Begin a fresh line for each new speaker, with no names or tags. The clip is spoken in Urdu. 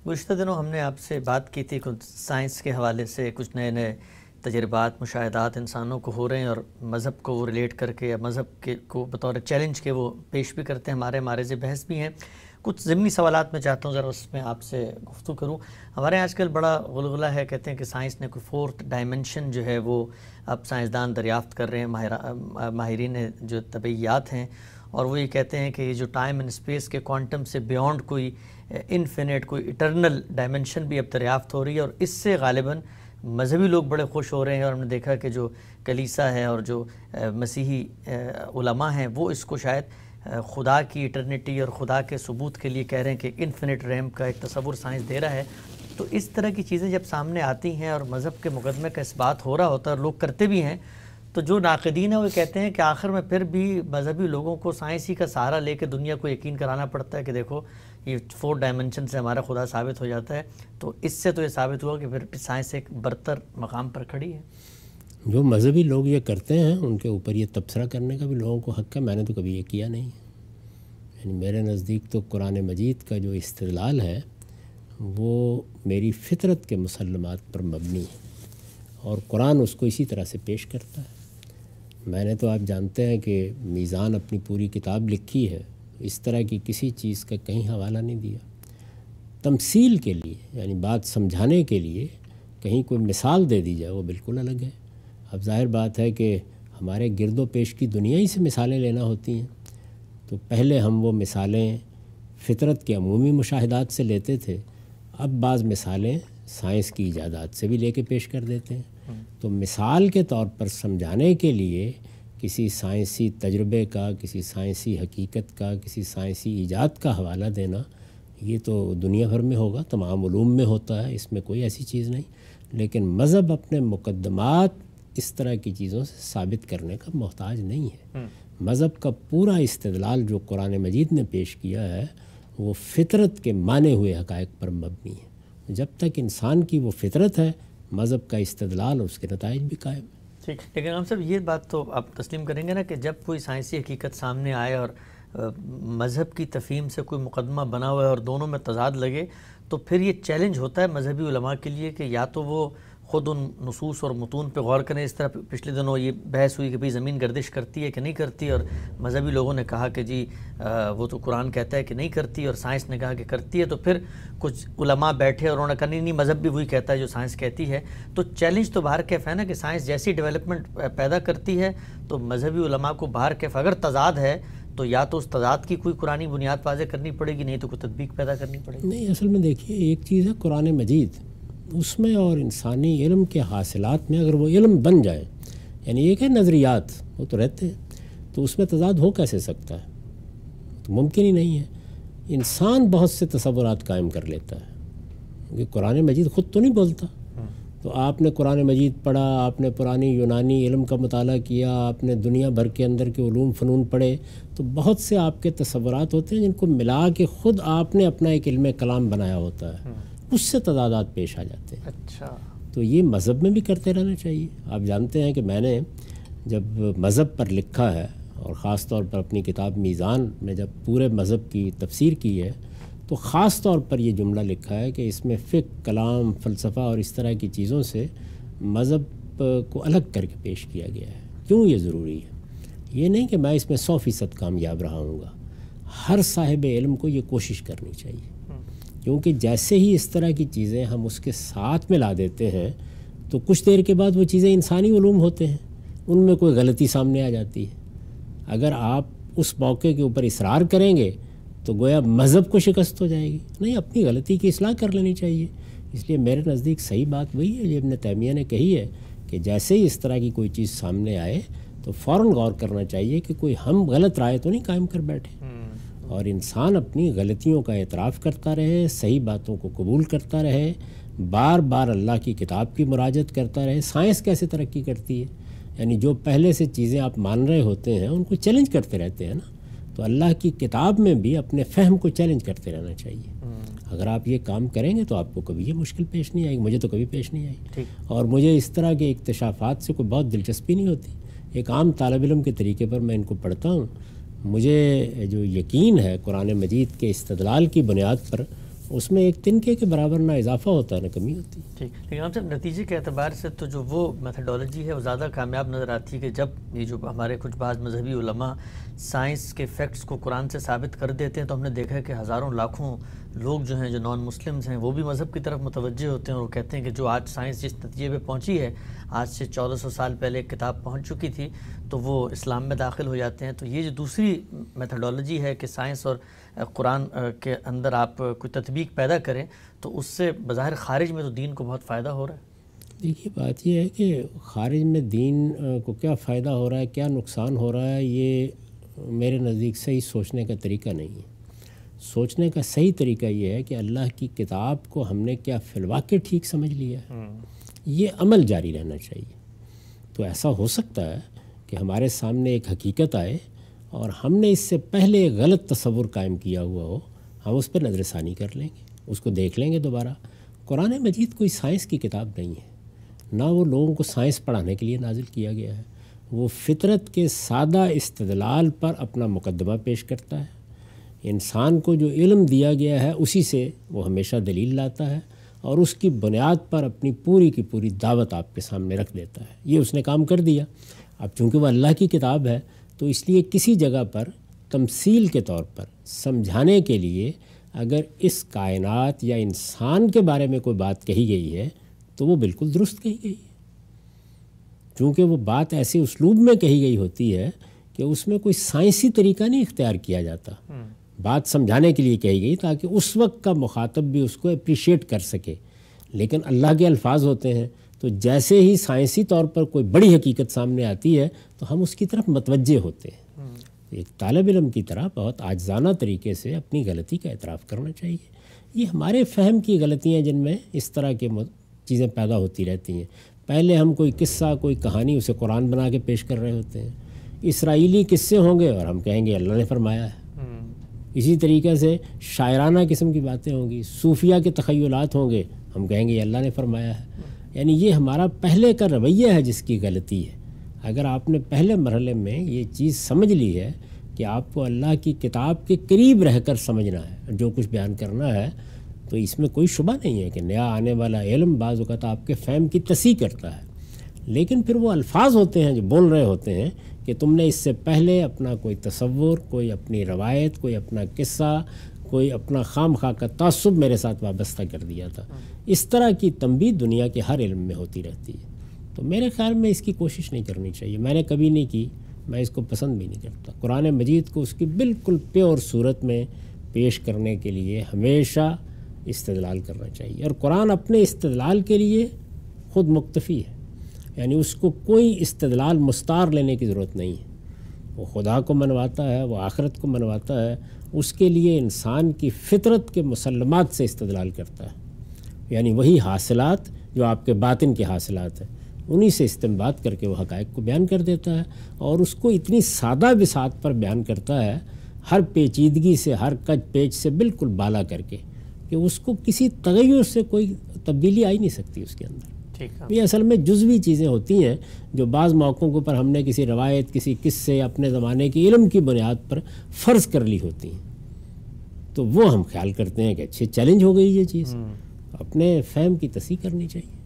گزشتہ دنوں ہم نے آپ سے بات کی تھی کچھ سائنس کے حوالے سے، کچھ نئے نئے تجربات، مشاہدات انسانوں کو ہو رہے ہیں اور مذہب کو وہ ریلیٹ کر کے یا مذہب کے کو بطور چیلنج کے وہ پیش بھی کرتے ہیں، ہمارے معرض بحث بھی ہیں۔ کچھ ضمنی سوالات میں چاہتا ہوں ذرا اس میں آپ سے گفتگو کروں۔ ہمارے آج کل بڑا غلغلہ ہے، کہتے ہیں کہ سائنس نے کوئی فورتھ ڈائمنشن جو ہے وہ اب سائنسدان دریافت کر رہے ہیں، ماہرین جو طبعیات ہیں، اور وہ یہ کہتے ہیں کہ یہ جو ٹائم اینڈ اسپیس کے کوانٹم سے بیونڈ کوئی انفینٹ، کوئی ایٹرنل ڈائمنشن بھی اب دریافت ہو رہی ہے، اور اس سے غالباً مذہبی لوگ بڑے خوش ہو رہے ہیں۔ اور ہم نے دیکھا کہ جو کلیسا ہے اور جو مسیحی علماء ہیں وہ اس کو شاید خدا کی ایٹرنیٹی اور خدا کے ثبوت کے لیے کہہ رہے ہیں کہ انفینٹ ریم کا ایک تصور سائنس دے رہا ہے۔ تو اس طرح کی چیزیں جب سامنے آتی ہیں اور مذہب کے مقدمے کا اس بات ہو رہا ہوتا ہے اور لوگ کرتے بھی ہیں، تو جو ناقدین ہیں وہ کہتے ہیں کہ آخر میں پھر بھی مذہبی لوگوں کو سائنس ہی کا سہارا لے کے دنیا کو یقین کرانا پڑتا ہے کہ دیکھو یہ 4 ڈائمنشن سے ہمارا خدا ثابت ہو جاتا ہے۔ تو اس سے تو یہ ثابت ہوا کہ پھر سائنس ایک برتر مقام پر کھڑی ہے۔
جو مذہبی لوگ یہ کرتے ہیں ان کے اوپر یہ تبصرہ کرنے کا بھی لوگوں کو حق ہے، میں نے تو کبھی یہ کیا نہیں۔ یعنی میرے نزدیک تو قرآن مجید کا جو استدلال ہے وہ میری فطرت کے مسلمات پر مبنی ہے، اور قرآن اس کو اسی طرح سے پیش کرتا ہے۔ میں نے تو آپ جانتے ہیں کہ میزان اپنی پوری کتاب لکھی ہے، اس طرح کی کسی چیز کا کہیں حوالہ نہیں دیا۔ تمثیل کے لیے یعنی بات سمجھانے کے لیے کہیں کوئی مثال دے دی جائے وہ بالکل الگ ہے۔ اب ظاہر بات ہے کہ ہمارے گرد و پیش کی دنیا ہی سے مثالیں لینا ہوتی ہیں، تو پہلے ہم وہ مثالیں فطرت کے عمومی مشاہدات سے لیتے تھے، اب بعض مثالیں سائنس کی ایجادات سے بھی لے کے پیش کر دیتے ہیں۔ تو مثال کے طور پر سمجھانے کے لیے کسی سائنسی تجربے کا، کسی سائنسی حقیقت کا، کسی سائنسی ایجاد کا حوالہ دینا، یہ تو دنیا بھر میں ہوگا، تمام علوم میں ہوتا ہے، اس میں کوئی ایسی چیز نہیں۔ لیکن مذہب اپنے مقدمات اس طرح کی چیزوں سے ثابت کرنے کا محتاج نہیں ہے۔ مذہب کا پورا استدلال جو قرآن مجید نے پیش کیا ہے وہ فطرت کے مانے ہوئے حقائق پر مبنی ہے۔ جب تک انسان کی وہ فطرت ہے، مذہب کا استدلال اور اس کے نتائج بھی قائم ہے۔
ٹھیک، لیکن ہم صاحب یہ بات تو آپ تسلیم کریں گے نا کہ جب کوئی سائنسی حقیقت سامنے آئے اور مذہب کی تفہیم سے کوئی مقدمہ بنا ہوا ہے اور دونوں میں تضاد لگے، تو پھر یہ چیلنج ہوتا ہے مذہبی علماء کے لیے کہ یا تو وہ خود ان نصوص اور متون پہ غور کریں۔ اس طرح پچھلے دنوں یہ بحث ہوئی کہ بھئی زمین گردش کرتی ہے کہ نہیں کرتی، اور مذہبی لوگوں نے کہا کہ جی وہ تو قرآن کہتا ہے کہ نہیں کرتی، اور سائنس نے کہا کہ کرتی ہے۔ تو پھر کچھ علماء بیٹھے اور انہوں نے کہا نہیں مذہب بھی وہی کہتا ہے جو سائنس کہتی ہے۔ تو چیلنج تو باہر کیف ہے نا کہ سائنس جیسی ڈیولپمنٹ پیدا کرتی ہے تو مذہبی علماء کو باہر کیف اگر تضاد ہے تو یا تو اس تضاد کی کوئی قرآنی بنیاد واضح کرنی پڑے گی، نہیں تو کوئی تطبیق پیدا کرنی پڑے گی۔
نہیں، اصل میں دیکھیے ایک چیز ہے قرآن مجید، اس میں اور انسانی علم کے حاصلات میں اگر وہ علم بن جائے، یعنی ایک ہے نظریات وہ تو رہتے ہیں، تو اس میں تضاد ہو کیسے سکتا ہے؟ تو ممکن ہی نہیں ہے۔ انسان بہت سے تصورات قائم کر لیتا ہے، کیونکہ قرآن مجید خود تو نہیں بولتا۔ تو آپ نے قرآن مجید پڑھا، آپ نے پرانی یونانی علم کا مطالعہ کیا، آپ نے دنیا بھر کے اندر کے علوم فنون پڑھے، تو بہت سے آپ کے تصورات ہوتے ہیں جن کو ملا کے خود آپ نے اپنا ایک علم کلام بنایا ہوتا ہے، اس سے تضادات پیش آ جاتے ہیں۔
اچھا،
تو یہ مذہب میں بھی کرتے رہنا چاہیے۔ آپ جانتے ہیں کہ میں نے جب مذہب پر لکھا ہے اور خاص طور پر اپنی کتاب میزان میں جب پورے مذہب کی تفسیر کی ہے تو خاص طور پر یہ جملہ لکھا ہے کہ اس میں فقہ، کلام، فلسفہ اور اس طرح کی چیزوں سے مذہب کو الگ کر کے پیش کیا گیا ہے۔ کیوں یہ ضروری ہے؟ یہ نہیں کہ میں اس میں 100% کامیاب رہا ہوں گا، ہر صاحب علم کو یہ کوشش کرنی چاہیے، کیونکہ جیسے ہی اس طرح کی چیزیں ہم اس کے ساتھ ملا دیتے ہیں تو کچھ دیر کے بعد وہ چیزیں انسانی علوم ہوتے ہیں، ان میں کوئی غلطی سامنے آ جاتی ہے۔ اگر آپ اس موقع کے اوپر اصرار کریں گے تو گویا مذہب کو شکست ہو جائے گی۔ نہیں، اپنی غلطی کی اصلاح کر لینی چاہیے۔ اس لیے میرے نزدیک صحیح بات وہی ہے جو ابن تیمیہ نے کہی ہے کہ جیسے ہی اس طرح کی کوئی چیز سامنے آئے تو فوراً غور کرنا چاہیے کہ کوئی ہم غلط رائے تو نہیں قائم کر بیٹھے، اور انسان اپنی غلطیوں کا اعتراف کرتا رہے، صحیح باتوں کو قبول کرتا رہے، بار بار اللہ کی کتاب کی مراجعت کرتا رہے۔ سائنس کیسے ترقی کرتی ہے؟ یعنی جو پہلے سے چیزیں آپ مان رہے ہوتے ہیں ان کو چیلنج کرتے رہتے ہیں نا، تو اللہ کی کتاب میں بھی اپنے فہم کو چیلنج کرتے رہنا چاہیے۔ اگر آپ یہ کام کریں گے تو آپ کو کبھی یہ مشکل پیش نہیں آئے گی، مجھے تو کبھی پیش نہیں آئی، اور مجھے اس طرح کے اکتشافات سے کوئی بہت دلچسپی نہیں ہوتی۔ ایک عام طالب علم کے طریقے پر میں ان کو پڑھتا ہوں، مجھے جو یقین ہے قرآن مجید کے استدلال کی بنیاد پر اس میں ایک تنکے کے برابر نہ اضافہ ہوتا ہے نہ کمی ہوتی ہے.
ٹھیک، لیکن آپ صاحب نتیجے کے اعتبار سے تو جو وہ میتھڈولوجی ہے وہ زیادہ کامیاب نظر آتی ہے کہ جب یہ جو ہمارے کچھ بعض مذہبی علماء سائنس کے فیکٹس کو قرآن سے ثابت کر دیتے ہیں تو ہم نے دیکھا ہے کہ ہزاروں لاکھوں لوگ جو ہیں جو نان مسلمز ہیں وہ بھی مذہب کی طرف متوجہ ہوتے ہیں اور وہ کہتے ہیں کہ جو آج سائنس جس نتیجے پہ پہنچی ہے آج سے 1400 سال پہلے ایک کتاب پہنچ چکی تھی تو وہ اسلام میں داخل ہو جاتے ہیں. تو یہ جو دوسری میتھڈولوجی ہے کہ سائنس اور قرآن کے اندر آپ کوئی تطبیق پیدا کریں تو اس سے بظاہر خارج میں تو دین کو بہت فائدہ ہو رہا ہے.
دیکھیے بات یہ ہے کہ خارج میں دین کو کیا فائدہ ہو رہا ہے کیا نقصان ہو رہا ہے یہ میرے نزدیک صحیح سوچنے کا طریقہ نہیں ہے. سوچنے کا صحیح طریقہ یہ ہے کہ اللہ کی کتاب کو ہم نے کیا فی الواقع ٹھیک سمجھ لیا ہے، یہ عمل جاری رہنا چاہیے. تو ایسا ہو سکتا ہے کہ ہمارے سامنے ایک حقیقت آئے اور ہم نے اس سے پہلے ایک غلط تصور قائم کیا ہوا ہو، ہم اس پہ نظر ثانی کر لیں گے، اس کو دیکھ لیں گے دوبارہ. قرآن مجید کوئی سائنس کی کتاب نہیں ہے، نہ وہ لوگوں کو سائنس پڑھانے کے لیے نازل کیا گیا ہے. وہ فطرت کے سادہ استدلال پر اپنا مقدمہ پیش کرتا ہے. انسان کو جو علم دیا گیا ہے اسی سے وہ ہمیشہ دلیل لاتا ہے اور اس کی بنیاد پر اپنی پوری کی پوری دعوت آپ کے سامنے رکھ دیتا ہے. یہ اس نے کام کر دیا. اب چونکہ وہ اللہ کی کتاب ہے تو اس لیے کسی جگہ پر تمثیل کے طور پر سمجھانے کے لیے اگر اس کائنات یا انسان کے بارے میں کوئی بات کہی گئی ہے تو وہ بالکل درست کہی گئی ہے. چونکہ وہ بات ایسے اسلوب میں کہی گئی ہوتی ہے کہ اس میں کوئی سائنسی طریقہ نہیں اختیار کیا جاتا. بات سمجھانے کے لیے کہی گئی تاکہ اس وقت کا مخاطب بھی اس کو اپریشیٹ کر سکے. لیکن اللہ کے الفاظ ہوتے ہیں تو جیسے ہی سائنسی طور پر کوئی بڑی حقیقت سامنے آتی ہے تو ہم اس کی طرف متوجہ ہوتے ہیں. ایک طالب علم کی طرح بہت عاجزانہ طریقے سے اپنی غلطی کا اعتراف کرنا چاہیے. یہ ہمارے فہم کی غلطیاں جن میں اس طرح کے چیزیں پیدا ہوتی رہتی ہیں. پہلے ہم کوئی قصہ کوئی کہانی اسے قرآن بنا کے پیش کر رہے ہوتے ہیں. اسرائیلی قصے ہوں گے اور ہم کہیں گے اللہ نے فرمایا ہے. اسی طریقے سے شاعرانہ قسم کی باتیں ہوں گی، صوفیہ کے تخیلات ہوں گے، ہم کہیں گے اللہ نے فرمایا ہے. یعنی یہ ہمارا پہلے کا رویہ ہے جس کی غلطی ہے. اگر آپ نے پہلے مرحلے میں یہ چیز سمجھ لی ہے کہ آپ کو اللہ کی کتاب کے قریب رہ کر سمجھنا ہے جو کچھ بیان کرنا ہے تو اس میں کوئی شبہ نہیں ہے کہ نیا آنے والا علم بعض اوقات آپ کے فہم کی تصحیح کرتا ہے. لیکن پھر وہ الفاظ ہوتے ہیں جو بول رہے ہوتے ہیں کہ تم نے اس سے پہلے اپنا کوئی تصور، کوئی اپنی روایت، کوئی اپنا قصہ، کوئی اپنا خام خواہ کا تعصب میرے ساتھ وابستہ کر دیا تھا. اس طرح کی تنبیہ دنیا کے ہر علم میں ہوتی رہتی ہے. تو میرے خیال میں اس کی کوشش نہیں کرنی چاہیے. میں نے کبھی نہیں کی، میں اس کو پسند بھی نہیں کرتا. قرآن مجید کو اس کی بالکل پیور صورت میں پیش کرنے کے لیے ہمیشہ استدلال کرنا چاہیے. اور قرآن اپنے استدلال کے لیے خود مکتفی ہے. یعنی اس کو کوئی استدلال مستعار لینے کی ضرورت نہیں ہے. وہ خدا کو منواتا ہے، وہ آخرت کو منواتا ہے. اس کے لیے انسان کی فطرت کے مسلمات سے استدلال کرتا ہے. یعنی وہی حاصلات جو آپ کے باطن کے حاصلات ہیں انہی سے استنباط کر کے وہ حقائق کو بیان کر دیتا ہے. اور اس کو اتنی سادہ بساط پر بیان کرتا ہے، ہر پیچیدگی سے، ہر کج پیچ سے بالکل بالا کر کے، کہ اس کو کسی تغیر سے کوئی تبدیلی آ ہی نہیں سکتی اس کے اندر. یہ اصل میں جزوی چیزیں ہوتی ہیں جو بعض موقعوں کے اوپر ہم نے کسی روایت، کسی قصے، اپنے زمانے کے علم کی بنیاد پر فرض کر لی ہوتی ہیں. تو وہ ہم خیال کرتے ہیں کہ اچھے چیلنج ہو گئی یہ چیز. اپنے فہم کی تصحیح کرنی چاہیے.